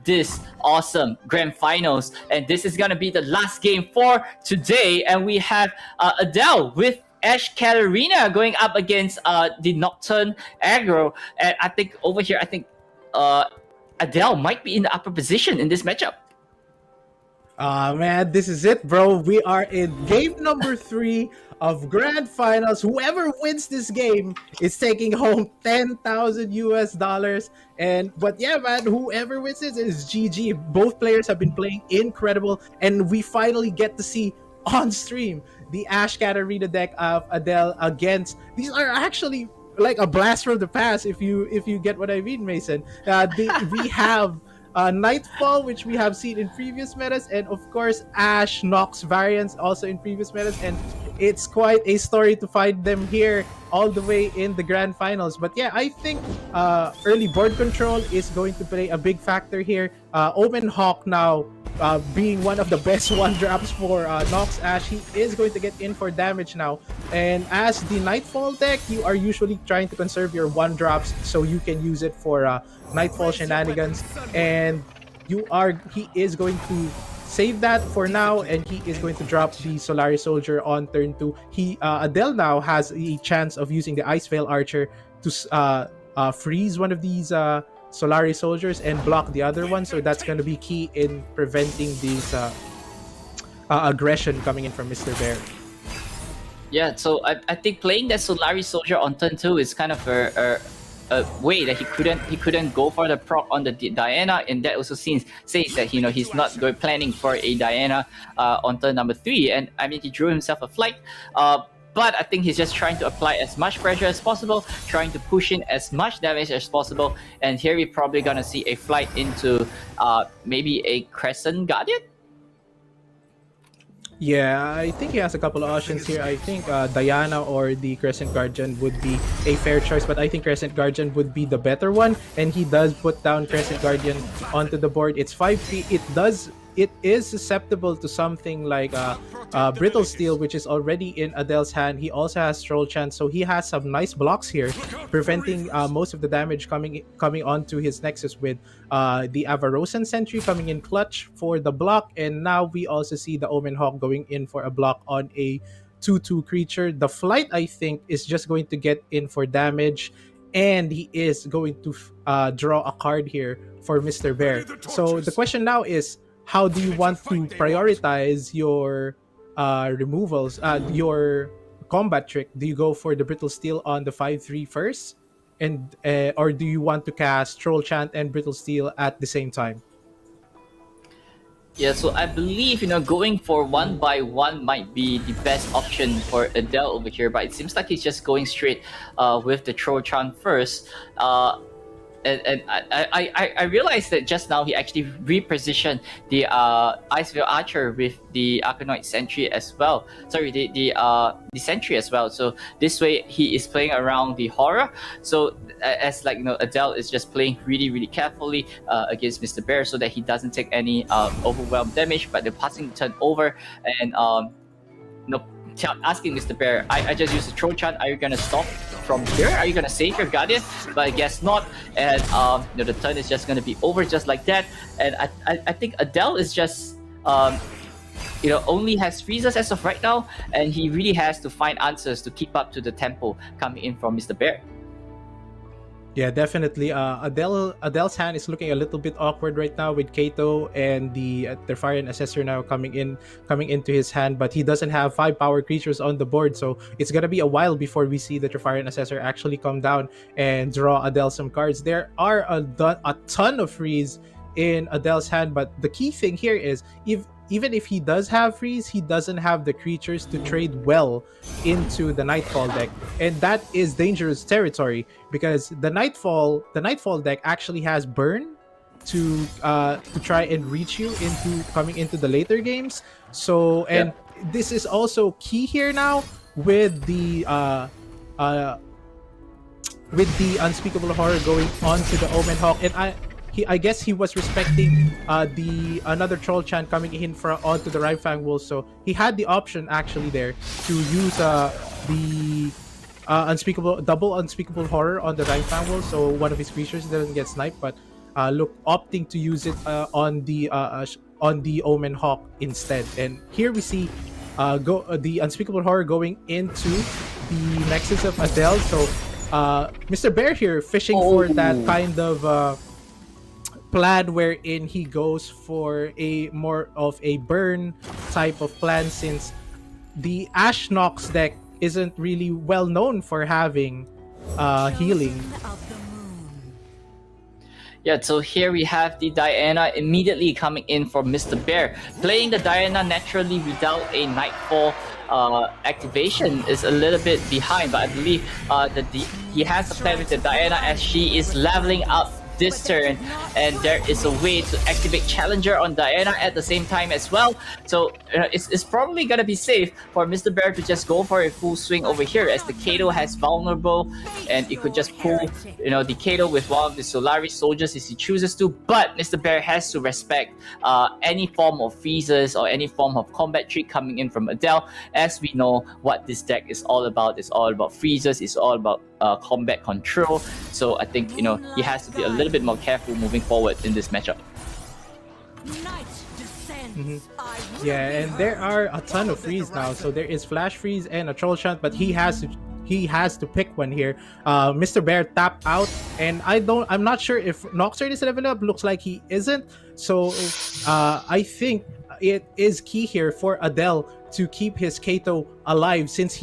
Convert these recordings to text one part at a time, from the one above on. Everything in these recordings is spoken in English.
this awesome grand finals. And this is gonna be the last game for today. And we have Adel with Ash Katarina going up against the Nocturne aggro. And I think over here, I think Adel might be in the upper position in this matchup. Man, this is it, bro. We are in game number 3 of Grand Finals. Whoever wins this game is taking home $10,000. But yeah, man, whoever wins this is GG. Both players have been playing incredible, and we finally get to see on stream the Ash Katarina deck of Adel against. These are actually like a blast from the past, if you get what I mean, Mason. We have Nightfall, which we have seen in previous metas, and of course Ash Nox variants also in previous metas, and it's quite a story to find them here all the way in the grand finals. But yeah, I think early board control is going to play a big factor here. Omen Hawk now being one of the best one drops for Nox Ash, he is going to get in for damage now. And as the Nightfall deck, you are usually trying to conserve your one drops so you can use it for Nightfall shenanigans. And he is going to save that for now, and he is going to drop the Solari Soldier on turn 2. Adel now has a chance of using the Ice Veil Archer to freeze one of these Solari Soldiers and block the other one, so that's going to be key in preventing these aggression coming in from MisterBear. Yeah, so I think playing that Solari Soldier on turn 2 is kind of a way that he couldn't go for the proc on the Diana, and that also says that he's not planning for a Diana on turn number 3, and I mean he drew himself a flight. But I think he's just trying to apply as much pressure as possible, trying to push in as much damage as possible. And here we're probably going to see a flight into maybe a Crescent Guardian? Yeah, I think he has a couple of options here. I think Diana or the Crescent Guardian would be a fair choice, but I think Crescent Guardian would be the better one. And he does put down Crescent Guardian onto the board. It's 5-3. It is susceptible to something like Brittle Steel, which is already in Adel's hand. He also has Troll Chant, so he has some nice blocks here, preventing most of the damage coming onto his Nexus with the Avarosan Sentry coming in clutch for the block. And now we also see the Omen Hawk going in for a block on a 2/2 creature. The Flight, I think, is just going to get in for damage, and he is going to draw a card here for MisterBear. So the question now is, how do you want to prioritize your removals, your combat trick? Do you go for the Brittle Steel on the 5/3 first, and or do you want to cast Troll Chant and Brittle Steel at the same time? Yeah, so I believe going for 1x1 might be the best option for Adel over here, but it seems like he's just going straight with the Troll Chant first. And I realized that just now he actually repositioned the Iceville Archer with the Arkanoid Sentry as well. Sorry, the Sentry as well. So this way he is playing around the Horror. So as Adel is just playing really carefully against MisterBear so that he doesn't take any overwhelm damage, but they're passing the turn over and asking MisterBear, I just used the Troll Chant, are you gonna stop from here? Are you gonna save your Guardian? But I guess not, and the turn is just gonna be over just like that. And I think Adel is just only has freezes as of right now, and he really has to find answers to keep up to the tempo coming in from MisterBear. Yeah, definitely. Adel's hand is looking a little bit awkward right now with Kato and the Terfarian Assessor now coming into his hand, but he doesn't have 5 power creatures on the board, so it's gonna be a while before we see the Terfarian Assessor actually come down and draw Adel some cards. There are a ton of freeze in Adel's hand, but the key thing here is even if he does have freeze, he doesn't have the creatures to trade well into the Nightfall deck, and that is dangerous territory because the Nightfall deck actually has burn to try and reach you into coming into the later games. So this is also key here now with the Unspeakable Horror going onto the Omen Hawk, and I guess he was respecting the another Troll Chant coming in onto the Rhyme Wolf, so he had the option actually there to use the double Unspeakable Horror on the Rhyme Wolf, so one of his creatures doesn't get sniped. But opting to use it on the Omen Hawk instead. And here we see the Unspeakable Horror going into the Nexus of Adel. So MisterBear here fishing for that kind of plan wherein he goes for a more of a burn type of plan, since the Ash Nox deck isn't really well known for having healing. Yeah, so here we have the Diana immediately coming in for MisterBear. Playing the Diana naturally without a Nightfall activation is a little bit behind, but I believe he has a plan with the Diana as she is leveling up this turn, and there is a way to activate Challenger on Diana at the same time as well. So it's probably gonna be safe for MisterBear to just go for a full swing over here, as the Kato has vulnerable, and you could just pull the Kato with one of the Solaris soldiers if he chooses to. But MisterBear has to respect any form of freezes or any form of combat trick coming in from Adel, as we know what this deck is all about. It's all about freezes, it's all about combat control. So I think he has to be a little bit more careful moving forward in this matchup. Yeah, and there are a ton of freeze now. So there is Flash Freeze and a Troll Shunt, but he has to pick one here. MisterBear tapped out, and I'm not sure if Noxer is leveled up. Looks like he isn't. So I think it is key here for Adel to keep his Kato alive, since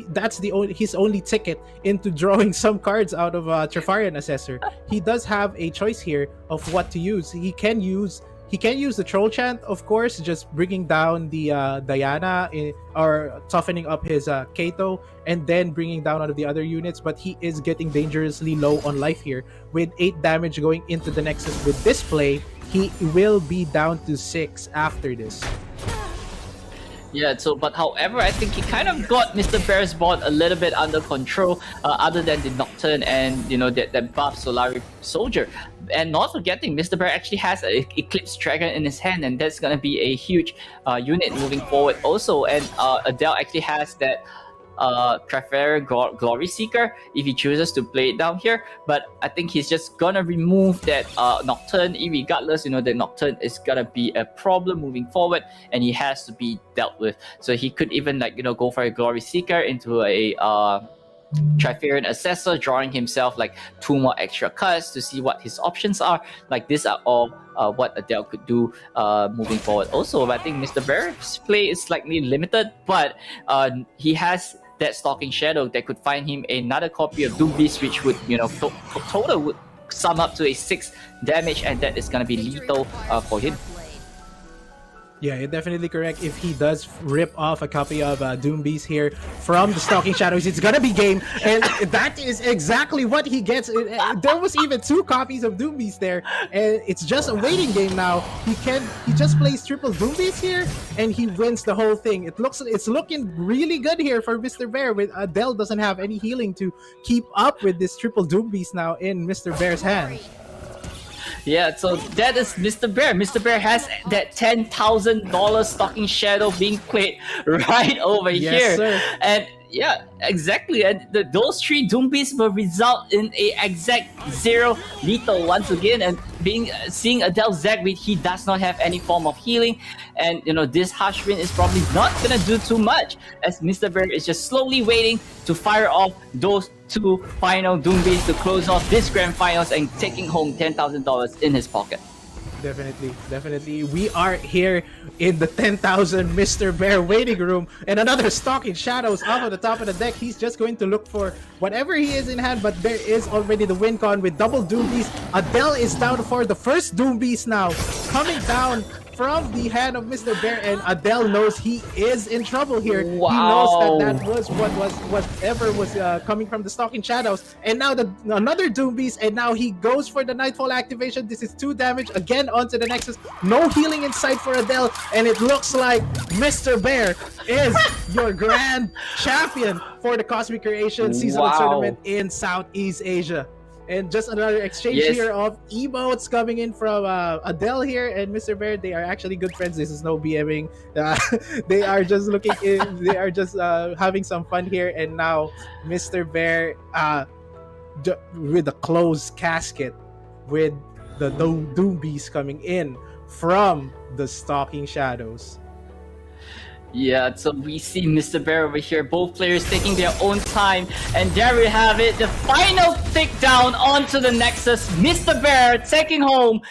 that's his only ticket into drawing some cards out of Trifarian Assessor. He does have a choice here of what to use. He can use the Troll Chant, of course, just bringing down the Diana or toughening up his Kato, and then bringing down out of the other units. But he is getting dangerously low on life here. With 8 damage going into the Nexus with this play, he will be down to 6 after this. Yeah, but however, I think he kind of got MisterBear's board a little bit under control, other than the Nocturne and that buff Solari Soldier. And not forgetting, MisterBear actually has an Eclipse Dragon in his hand, and that's gonna be a huge unit moving forward also. And Adel actually has that Trifarian Glory Seeker if he chooses to play it down here, but I think he's just gonna remove that Nocturne. Irregardless, the Nocturne is gonna be a problem moving forward, and he has to be dealt with. So he could even go for a Glory Seeker into a Trifarian Assessor, drawing himself 2 more extra cards to see what his options are. These are all what Adel could do moving forward. Also, I think MisterBear's play is slightly limited, but he has that Stalking Shadow that could find him another copy of Doom Beast, which would total would sum up to a 6 damage, and that is gonna be lethal for him. Yeah, you're definitely correct. If he does rip off a copy of Doom Beast here from the Stalking Shadows, it's gonna be game, and that is exactly what he gets. There was even 2 copies of Doom Beast there, and it's just a waiting game now. He just plays triple Doom Beast here, and he wins the whole thing. It's looking really good here for MisterBear. With Adel doesn't have any healing to keep up with this triple Doom Beast now in MisterBear's hand. Yeah, so that is MisterBear. MisterBear has that $10,000 Stalking Shadow being played right over here. Sir. And yeah, exactly. And those 3 Doom Beasts will result in a exact 0 lethal once again. And seeing Adel Zag, he does not have any form of healing. And this Harsh Wind is probably not gonna do too much, as MisterBear is just slowly waiting to fire off those 2 final Doom Beasts to close off this grand finals and taking home $10,000 in his pocket. Definitely. We are here in the 10,000 MisterBear waiting room, and another Stalking Shadows off of the top of the deck. He's just going to look for whatever he is in hand, but there is already the win con with double Doom Beast. Adel is down for the first Doom Beast now, coming down from the hand of MisterBear, and Adel knows he is in trouble here. Wow. He knows that was whatever was coming from the Stalking Shadows, and now another Doom Beast, and now he goes for the Nightfall activation. This is 2 damage again onto the Nexus. No healing in sight for Adel, and it looks like MisterBear is your grand champion for the Cosmic Creation seasonal tournament in Southeast Asia. And just another exchange here of emotes coming in from Adel here and MisterBear. They are actually good friends. This is no BMing. They are just they are just having some fun here. And now MisterBear with a closed casket with the Doom Beast coming in from the Stalking Shadows. Yeah, so we see Mr. Bear over here, both players taking their own time, and there we have it, the final tick down onto the Nexus. Mr. Bear taking home